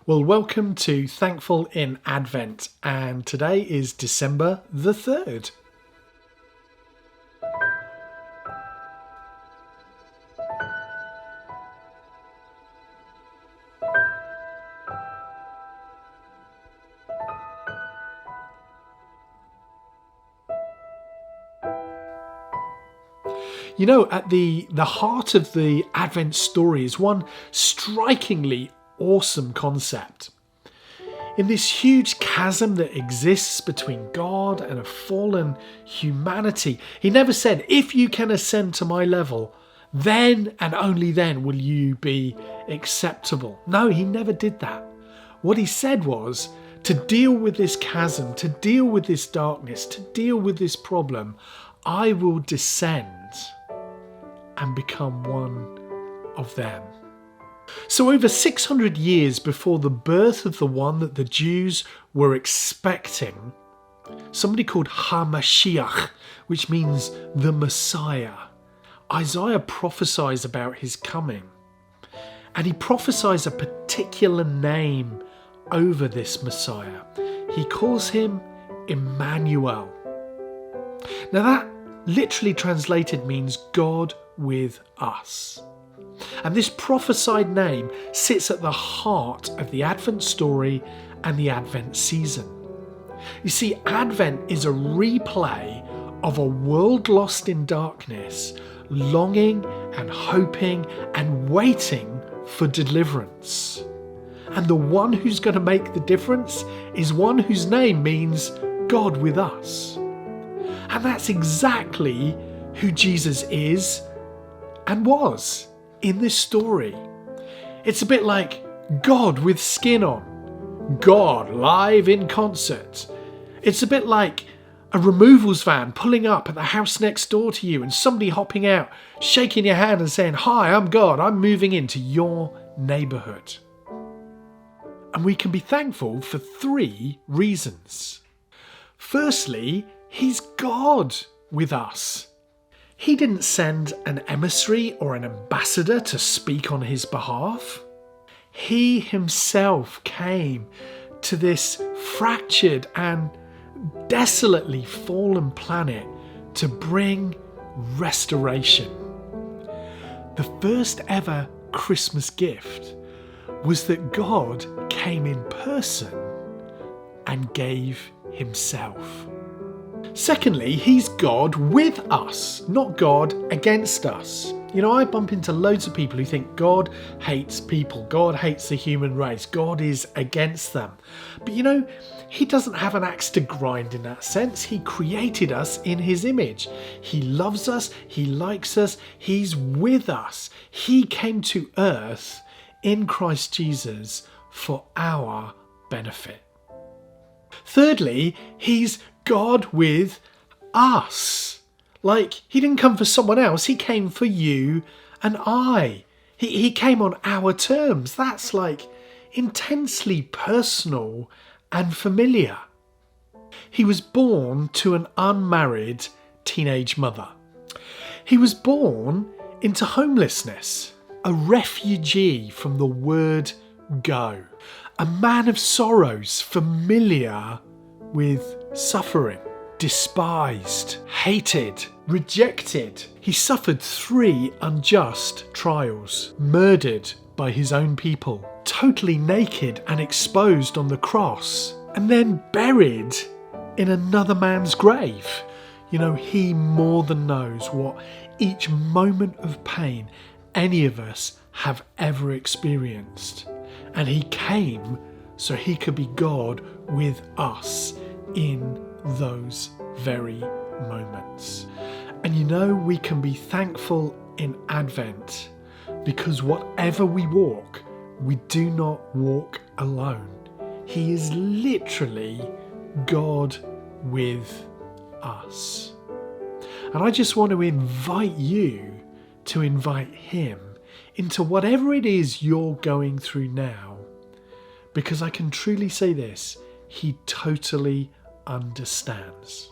Well, welcome to Thankful in Advent, and today is December the 3rd. You know, at the heart of the Advent story is one strikingly awesome concept. In this huge chasm that exists between God and a fallen humanity, he never said, if you can ascend to my level, then and only then will you be acceptable. No, he never did that. What he said was, to deal with this chasm, to deal with this darkness, to deal with this problem, I will descend and become one of them. So over 600 years before the birth of the one that the Jews were expecting, somebody called HaMashiach, which means the Messiah, Isaiah prophesies about his coming. And he prophesies a particular name over this Messiah. He calls him Immanuel. Now that literally translated means God with us. And this prophesied name sits at the heart of the Advent story and the Advent season. You see, Advent is a replay of a world lost in darkness, longing and hoping and waiting for deliverance. And the one who's going to make the difference is one whose name means God with us. And that's exactly who Jesus is and was in this story. It's a bit like God with skin on, God live in concert. It's a bit like a removals van pulling up at the house next door to you and somebody hopping out, shaking your hand and saying, "Hi, I'm God, I'm moving into your neighbourhood." And we can be thankful for 3 reasons. Firstly, he's God with us. He didn't send an emissary or an ambassador to speak on his behalf. He himself came to this fractured and desolately fallen planet to bring restoration. The first ever Christmas gift was that God came in person and gave himself. Secondly, he's God with us, not God against us. You know, I bump into loads of people who think God hates people, God hates the human race, God is against them. But you know, he doesn't have an axe to grind in that sense. He created us in his image. He loves us, he likes us, he's with us. He came to earth in Christ Jesus for our benefit. Thirdly, he's God with us. Like, he didn't come for someone else, he came for you and I. He came on our terms. That's like intensely personal and familiar. He was born to an unmarried teenage mother. He was born into homelessness, a refugee from the word go, a man of sorrows, familiar with suffering, despised, hated, rejected. He suffered 3 unjust trials, murdered by his own people, totally naked and exposed on the cross, and then buried in another man's grave. You know, he more than knows what each moment of pain any of us have ever experienced. And he came so he could be God with us in those very moments. And you know, we can be thankful in Advent because whatever we walk, we do not walk alone. He is literally God with us. And I just want to invite you to invite him into whatever it is you're going through now, because I can truly say this, he totally understands.